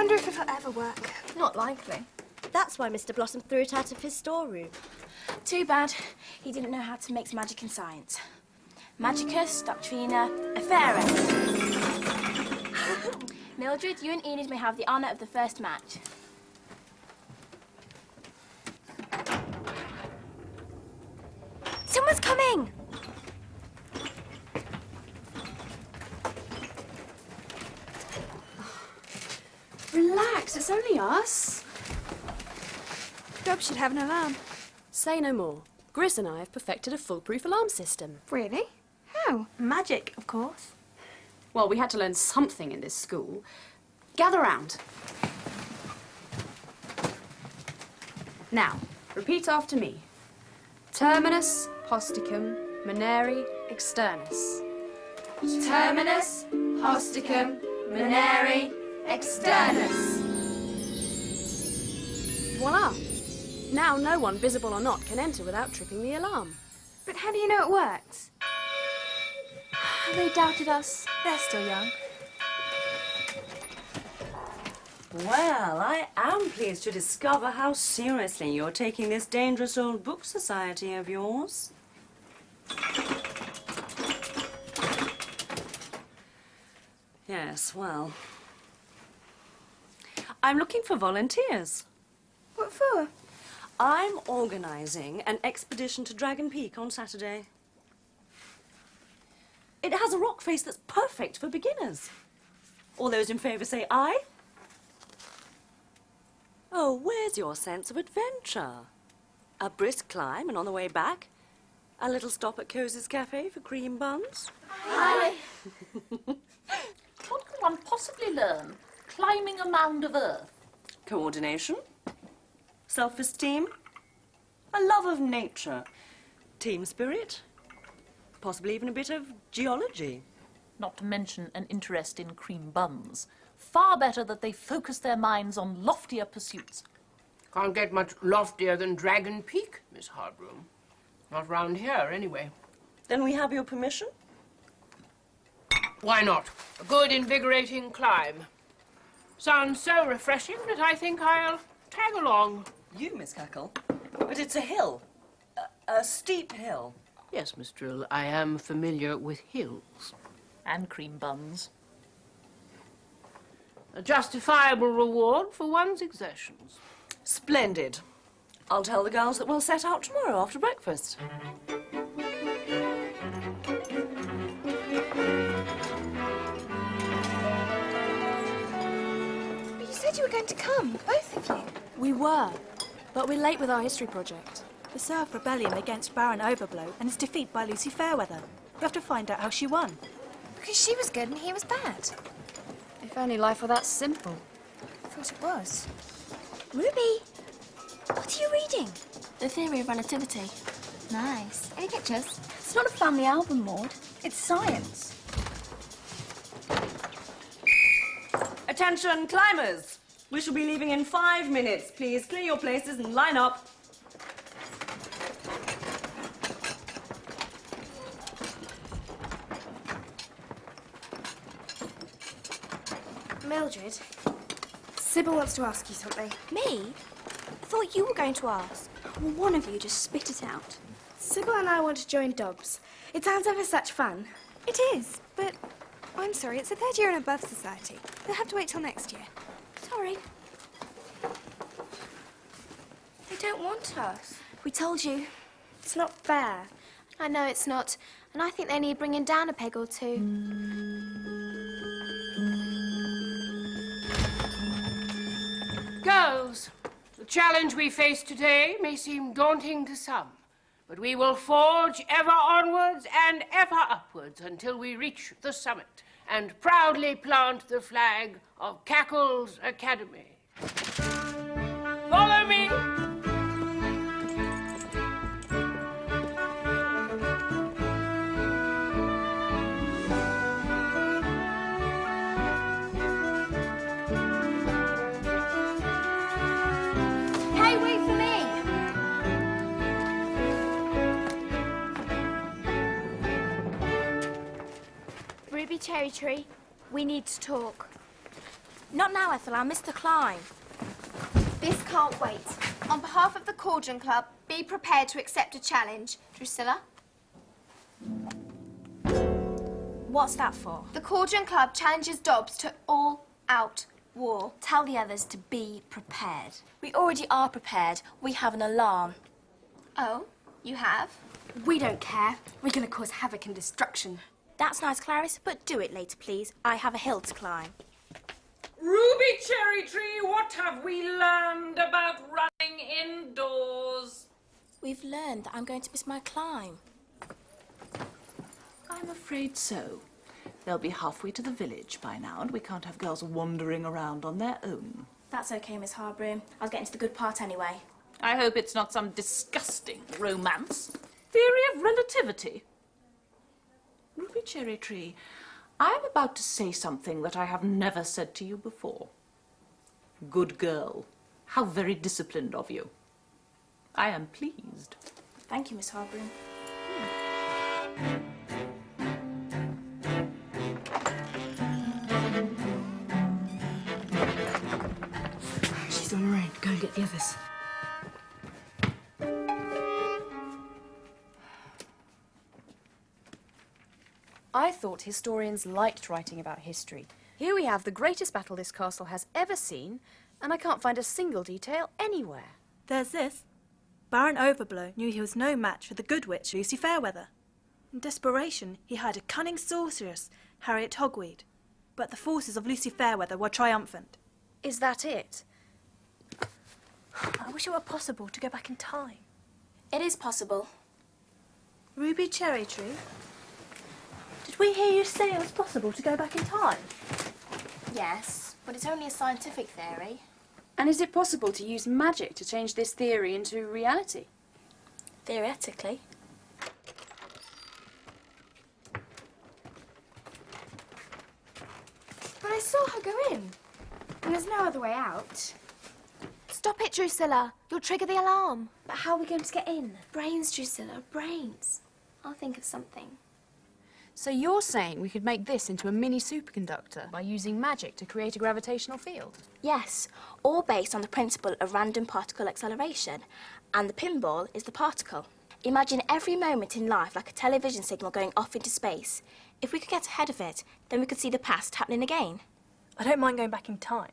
wonder if it'll ever work. Not likely. That's why Mr. Blossom threw it out of his storeroom. Too bad. He didn't know how to mix magic and science. Magicus, Doctrina, Affaire. Mildred, you and Enid may have the honour of the first match. Someone's coming! Relax, it's only us. Dob should have an alarm. Say no more. Gris and I have perfected a foolproof alarm system. Really? How? Magic, of course. Well, we had to learn something in this school. Gather round. Now, repeat after me. Terminus hosticum Muneri externus. Terminus hosticum Muneri externus. Voila! Now no one, visible or not, can enter without tripping the alarm. But how do you know it works? They doubted us. They're still young. Well, I am pleased to discover how seriously you're taking this dangerous old book society of yours. Yes, well, I'm looking for volunteers. What for? I'm organising an expedition to Dragon Peak on Saturday. It has a rock face that's perfect for beginners. All those in favour say aye. Oh, where's your sense of adventure? A brisk climb, and on the way back, a little stop at Cozy's Cafe for cream buns. Hi. What can one possibly learn climbing a mound of earth? Coordination, self-esteem, a love of nature, team spirit, possibly even a bit of geology. Not to mention an interest in cream buns. Far better that they focus their minds on loftier pursuits. Can't get much loftier than Dragon Peak, Miss Hardroom. Not round here, anyway. Then we have your permission? Why not? A good, invigorating climb. Sounds so refreshing that I think I'll tag along. You, Miss Cackle? But it's a hill. A steep hill. Yes, Miss Drill, I am familiar with hills. And cream buns. A justifiable reward for one's exertions. Splendid. I'll tell the girls that we'll set out tomorrow after breakfast. But you said you were going to come, both of you. We were, but we're late with our history project. The Serf Rebellion against Baron Overblow and his defeat by Lucy Fairweather. We have to find out how she won. Because she was good and he was bad. If only life were that simple. I thought it was. Ruby, what are you reading? The Theory of Relativity. Nice. Any pictures? It's not a family album, Maud. It's science. Attention, climbers! We shall be leaving in 5 minutes. Please clear your places and line up. Mildred, Sybil wants to ask you something. Me? I thought you were going to ask. Well, one of you just spit it out. Sybil and I want to join Dobbs. It sounds ever such fun. It is, but I'm sorry, it's a third year and above society. They'll have to wait till next year. Sorry. They don't want us. We told you. It's not fair. I know it's not. And I think they need bringing down a peg or two. Girls, the challenge we face today may seem daunting to some, but we will forge ever onwards and ever upwards until we reach the summit and proudly plant the flag of Cackle's Academy. Follow me! Hey, wait for me! Ruby Cherry Tree, we need to talk. Not now, Ethel. I'll miss the climb. This can't wait. On behalf of the Cauldron Club, be prepared to accept a challenge. Drusilla? What's that for? The Cauldron Club challenges Dobbs to all-out war. Tell the others to be prepared. We already are prepared. We have an alarm. Oh, you have? We don't care. We're going to cause havoc and destruction. That's nice, Clarice, but do it later, please. I have a hill to climb. Ruby Cherry Tree, what have we learned about running indoors? We've learned that I'm going to miss my climb. I'm afraid so. They'll be halfway to the village by now, and we can't have girls wandering around on their own. That's okay, Miss Harbury. I'll get into the good part anyway. I hope it's not some disgusting romance. Theory of relativity. Ruby Cherry Tree, I'm about to say something that I have never said to you before. Good girl. How very disciplined of you. I am pleased. Thank you, Miss Harbury. She's on her own. Go and get the others. I thought historians liked writing about history. Here we have the greatest battle this castle has ever seen, and I can't find a single detail anywhere. There's this. Baron Overblow knew he was no match for the good witch Lucy Fairweather. In desperation, he hired a cunning sorceress, Harriet Hogweed. But the forces of Lucy Fairweather were triumphant. Is that it? I wish it were possible to go back in time. It is possible. Ruby Cherry Tree? Did we hear you say it was possible to go back in time? Yes, but it's only a scientific theory. And is it possible to use magic to change this theory into reality? Theoretically. But I saw her go in. And there's no other way out. Stop it, Drusilla. You'll trigger the alarm. But how are we going to get in? Brains, Drusilla, brains. I'll think of something. So you're saying we could make this into a mini superconductor by using magic to create a gravitational field? Yes, all based on the principle of random particle acceleration. And the pinball is the particle. Imagine every moment in life like a television signal going off into space. If we could get ahead of it, then we could see the past happening again. I don't mind going back in time,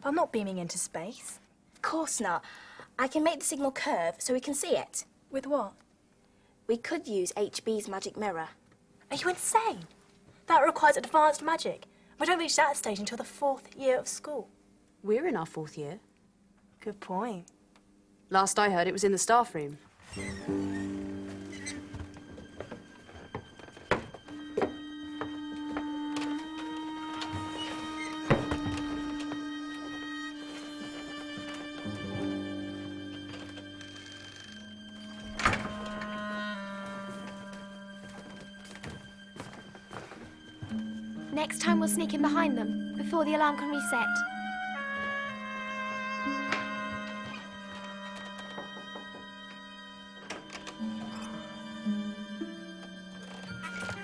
but I'm not beaming into space. Of course not. I can make the signal curve so we can see it. With what? We could use HB's magic mirror. Are you insane? That requires advanced magic. We don't reach that stage until the 4th year of school. We're in our 4th year. Good point. Last I heard, it was in the staff room. Next time we'll sneak in behind them, before the alarm can reset.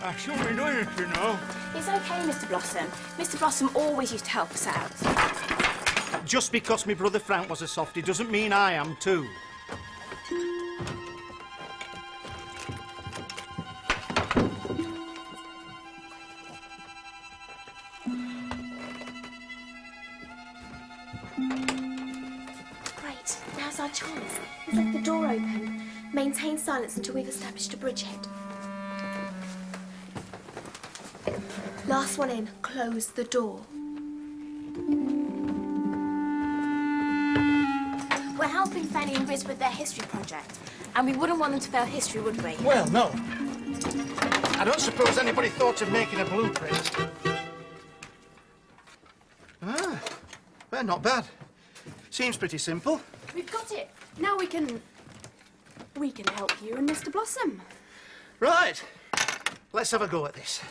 I shouldn't be doing it, you know. It's okay, Mr. Blossom. Mr. Blossom always used to help us out. Just because my brother Frank was a softie doesn't mean I am too. Great, now's our chance. Let's let the door open. Maintain silence until we've established a bridgehead. Last one in, close the door. We're helping Fanny and Riz with their history project, and we wouldn't want them to fail history, would we? Well, no. I don't suppose anybody thought of making a blueprint. Ah, well, not bad. Seems pretty simple. We've got it. Now we can help you and Mr. Blossom. Right. Let's have a go at this.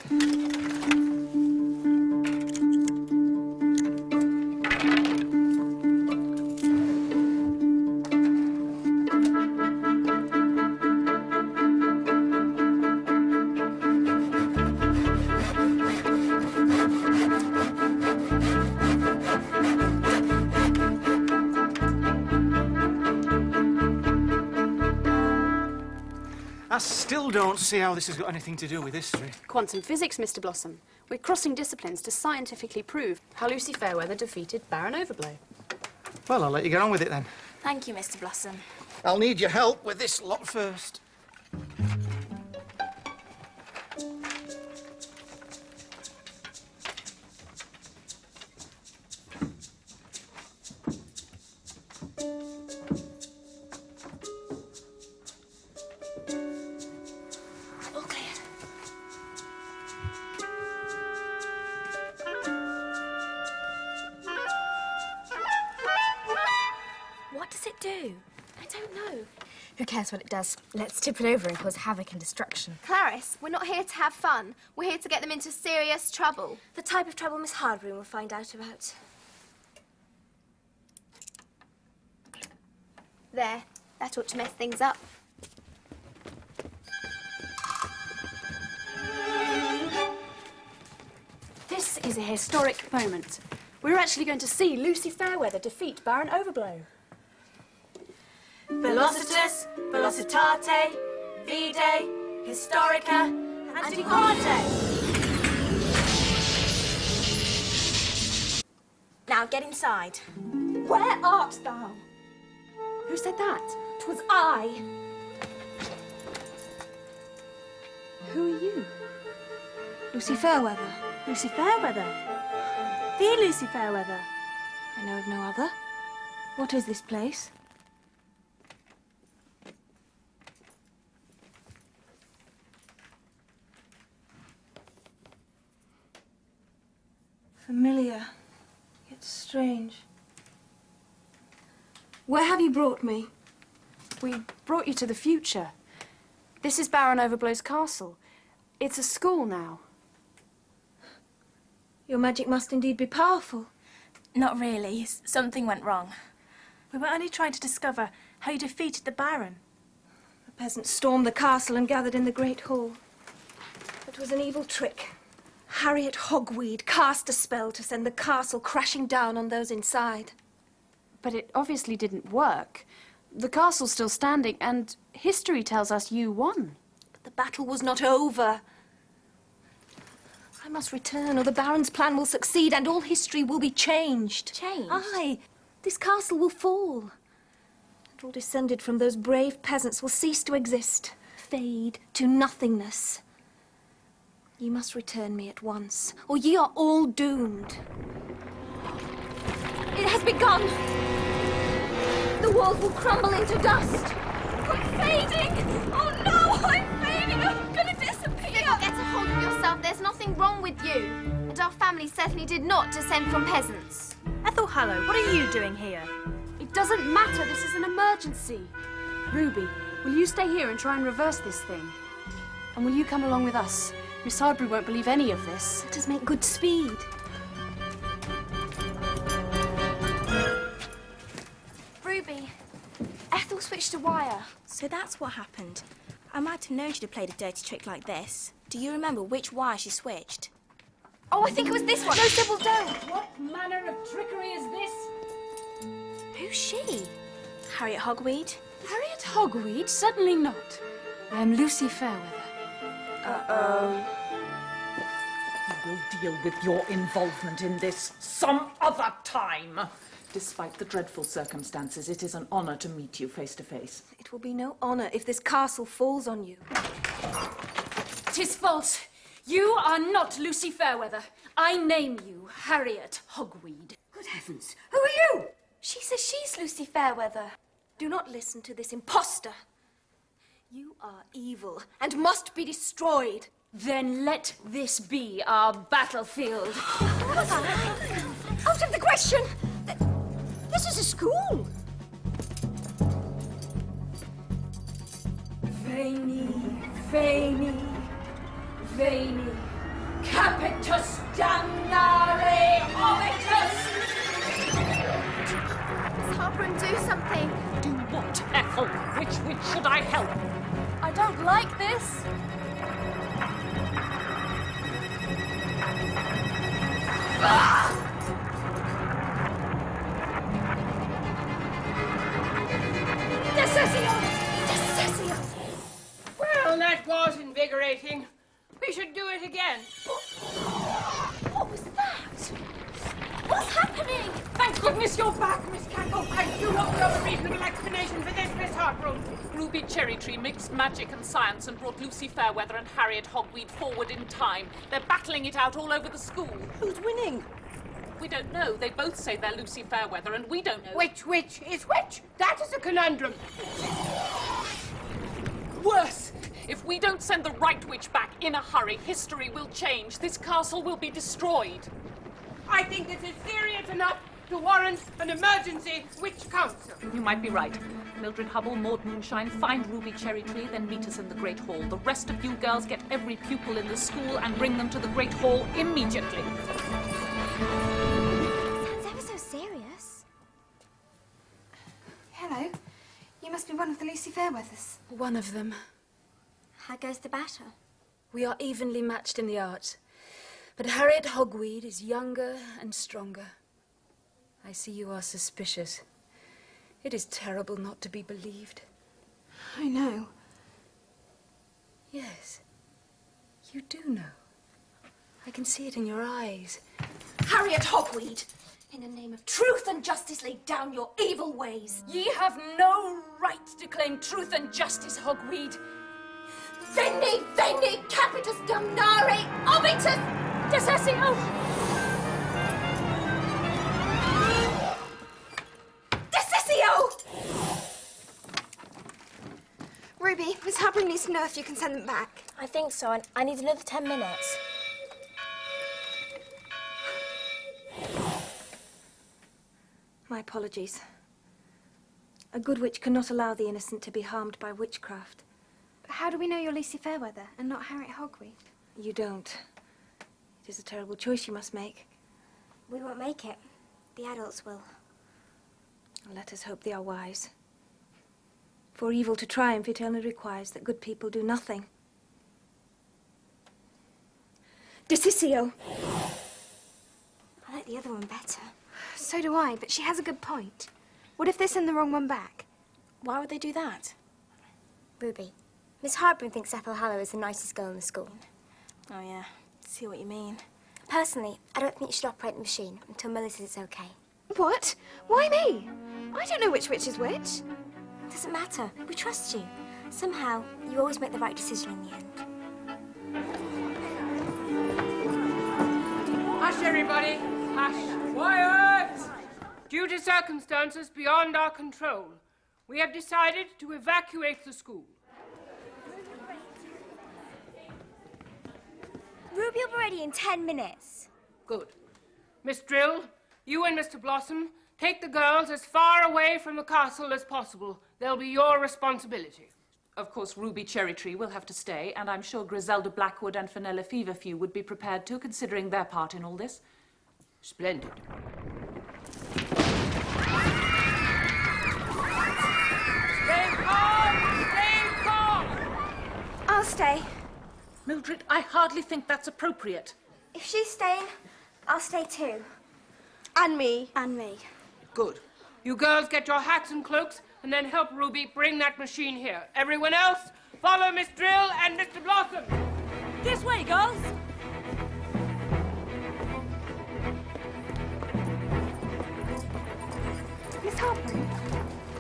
I still don't see how this has got anything to do with history. Quantum physics, Mr. Blossom. We're crossing disciplines to scientifically prove how Lucy Fairweather defeated Baron Overblow. Well, I'll let you get on with it then. Thank you, Mr. Blossom. I'll need your help with this lot first. All clear. What does it do? I don't know. Who cares what it does? Let's tip it over and cause havoc and destruction. Clarice, we're not here to have fun. We're here to get them into serious trouble. The type of trouble Miss Hardroom will find out about. There. That ought to mess things up. This is a historic moment. We're actually going to see Lucy Fairweather defeat Baron Overblow. Velocitus, velocitate, vide, historica, antiquate. Now get inside. Where art thou? Who said that? 'Twas I. Who are you? Lucy Fairweather. Lucy Fairweather. The Lucy Fairweather. I know of no other. What is this place? Familiar, yet strange. Where have you brought me? We brought you to the future. This is Baron Overblow's castle. It's a school now. Your magic must indeed be powerful. Not really. Something went wrong. We were only trying to discover how you defeated the Baron. The peasants stormed the castle and gathered in the Great Hall. It was an evil trick. Harriet Hogweed cast a spell to send the castle crashing down on those inside. But it obviously didn't work. The castle's still standing, and history tells us you won. But the battle was not over. I must return, or the Baron's plan will succeed, and all history will be changed. Changed? Aye, this castle will fall. And all descended from those brave peasants will cease to exist, fade to nothingness. You must return me at once, or ye are all doomed. It has begun! The walls will crumble into dust! I'm fading! Oh no, I'm fading! I'm gonna disappear! Fiddle, get a hold of yourself. There's nothing wrong with you. And our family certainly did not descend from peasants. Ethel Hallow, what are you doing here? It doesn't matter. This is an emergency. Ruby, will you stay here and try and reverse this thing? And will you come along with us? Miss Hardbury won't believe any of this. Let us make good speed. Ruby, Ethel switched a wire. So that's what happened. I might have known she'd have played a dirty trick like this. Do you remember which wire she switched? Oh, I think it was this one. No, Sybil, don't! What manner of trickery is this? Who's she? Harriet Hogweed? Harriet Hogweed? Certainly not. I am Lucy Fairweather. We'll deal with your involvement in this some other time. Despite the dreadful circumstances, it is an honor to meet you face to face. It will be no honor if this castle falls on you. 'Tis false. You are not Lucy Fairweather. I name you Harriet Hogweed. Good heavens, who are you? She says she's Lucy Fairweather. Do not listen to this impostor. You are evil and must be destroyed. Then let this be our battlefield. Out of the question! This is a school! Veni, veni, veni, capitus damnare obitus! Miss Hardroom, do something. Do what, Ethel? Which should I help? I don't like this. Desessio! Desessio! Well, again. What was that? What's happening? Thank goodness you're back, Miss Cackle. I do not know a reasonable explanation for this, Miss Hartbrook. Ruby Cherrytree mixed magic and science and brought Lucy Fairweather and Harriet Hogweed forward in time. They're battling it out all over the school. Who's winning? We don't know. They both say they're Lucy Fairweather, and we don't know. Which witch is which? That is a conundrum. Worse! If we don't send the right witch back in a hurry, history will change. This castle will be destroyed. I think this is serious enough to warrant an emergency witch council. You might be right. Mildred Hubble, Maud Moonshine, find Ruby Cherrytree, then meet us in the Great Hall. The rest of you girls get every pupil in the school and bring them to the Great Hall immediately. Sounds ever so serious. Hello. You must be one of the Lucy Fairweathers. One of them. How goes the battle? We are evenly matched in the arts. But Harriet Hogweed is younger and stronger. I see you are suspicious. It is terrible not to be believed. I know. Yes, you do know. I can see it in your eyes. Harriet Hogweed, in the name of truth and justice, lay down your evil ways. Ye have no right to claim truth and justice, Hogweed. Veni, veni, capitis damnare, obitus decessio. Decessio! Ruby, Miss Harper needs to know if you can send them back. I think so, and I need another 10 minutes. My apologies. A good witch cannot allow the innocent to be harmed by witchcraft. But how do we know you're Lucy Fairweather and not Harriet Hogweed? You don't. It is a terrible choice you must make. We won't make it. The adults will. Let us hope they are wise. For evil to triumph, it only requires that good people do nothing. Decissio! I like the other one better. So do I, but she has a good point. What if they send the wrong one back? Why would they do that? Ruby, Miss Hartbrook thinks Ethel Hallow is the nicest girl in the school. Oh, yeah. See what you mean. Personally, I don't think you should operate the machine until Millie says it's okay. What? Why me? I don't know which witch is which. It doesn't matter. We trust you. Somehow, you always make the right decision in the end. Hush, everybody. Hush. Quiet! Due to circumstances beyond our control, we have decided to evacuate the school. Ruby will be ready in 10 minutes. Good. Miss Drill, you and Mr. Blossom take the girls as far away from the castle as possible. They'll be your responsibility. Of course, Ruby Cherrytree will have to stay, and I'm sure Griselda Blackwood and Fenella Feverfew would be prepared to, considering their part in all this. Splendid. Stay calm! Stay calm! I'll stay. Mildred, I hardly think that's appropriate. If she's staying, I'll stay too. And me. And me. Good. You girls get your hats and cloaks, and then help Ruby bring that machine here. Everyone else, follow Miss Drill and Mr. Blossom. This way, girls. Miss Harper.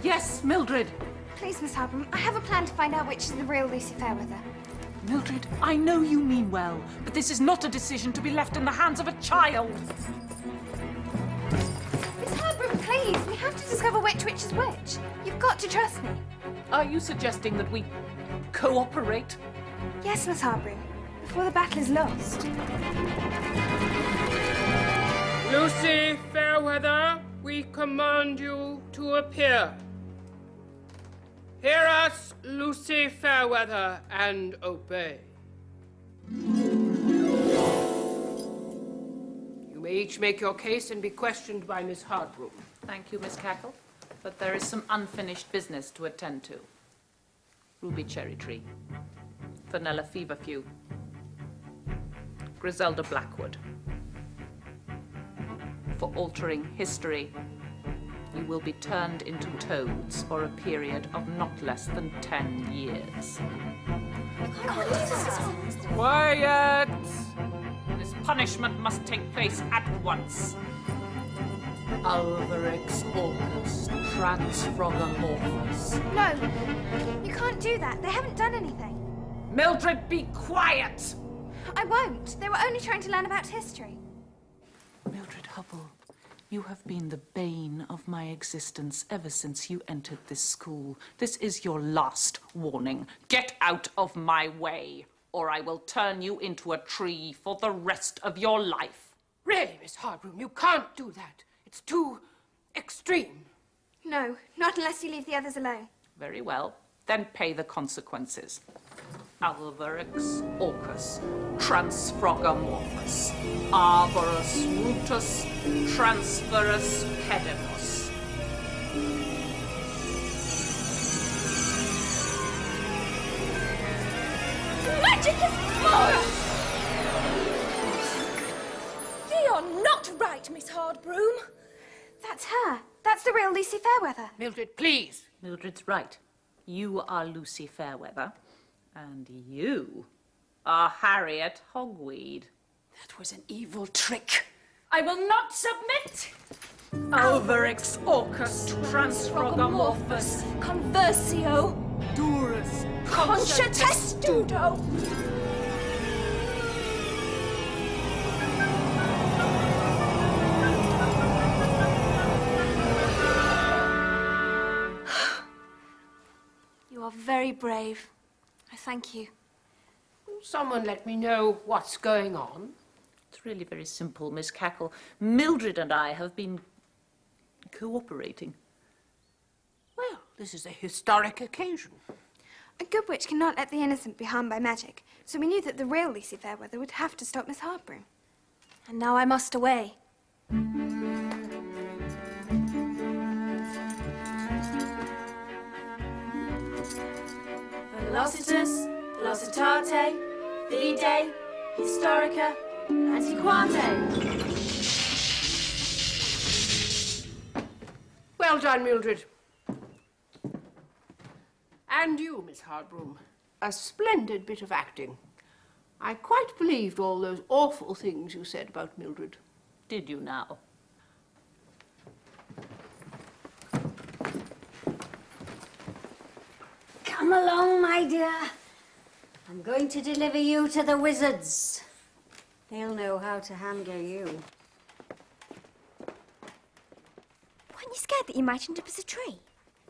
Yes, Mildred. Please, Miss Harper, I have a plan to find out which is the real Lucy Fairweather. Mildred, I know you mean well, but this is not a decision to be left in the hands of a child. Miss Harper, please, we have to discover which witch is which. You've got to trust me. Are you suggesting that we cooperate? Yes, Miss Harper, before the battle is lost. Lucy Fairweather, we command you to appear. Hear us, Lucy Fairweather, and obey. You may each make your case and be questioned by Miss Hartbrook. Thank you, Miss Cackle. But there is some unfinished business to attend to. Ruby Cherrytree, Fenella Feverfew, Griselda Blackwood. For altering history, you will be turned into toads for a period of not less than 10 years. Quiet! punishment must take place at once. Alvarex Orcus Transfrogomorphus. No, you can't do that. They haven't done anything. Mildred, be quiet! I won't. They were only trying to learn about history. Mildred Hubble, you have been the bane of my existence ever since you entered this school. This is your last warning. Get out of my way, or I will turn you into a tree for the rest of your life. Really, Miss Hardroom, you can't do that. It's too extreme. No, not unless you leave the others alone. Very well. Then pay the consequences. Alvarex Orcus Transfrogomorphus Arborus Rutus Transferus Pedimus. Magic is more! You're not right, Miss Hardbroom. That's her. That's the real Lucy Fairweather. Mildred, please. Mildred's right. You are Lucy Fairweather, and you are Harriet Hogweed. That was an evil trick. I will not submit. Alvarex Orcus Transfrogomorphus Conversio. Durus Concha testudo. You are very brave. I thank you. Someone let me know what's going on. It's really very simple, Miss Cackle. Mildred and I have been cooperating. Well, this is a historic occasion. A good witch cannot let the innocent be harmed by magic, so we knew that the real Lucy Fairweather would have to stop Miss Hardbroom. And now I must away. Velocitus, Velocitate, Vide, Historica, Antiquate. Well done, Mildred. And you, Miss Hardbroom. A splendid bit of acting. I quite believed all those awful things you said about Mildred. Did you now? Come along, my dear. I'm going to deliver you to the wizards. They'll know how to handle you. Weren't you scared that you might end up as a tree?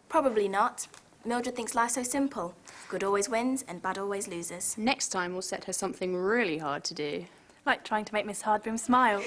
Probably not. Mildred thinks life's so simple. Good always wins and bad always loses. Next time we'll set her something really hard to do. Like trying to make Miss Hardbroom smile.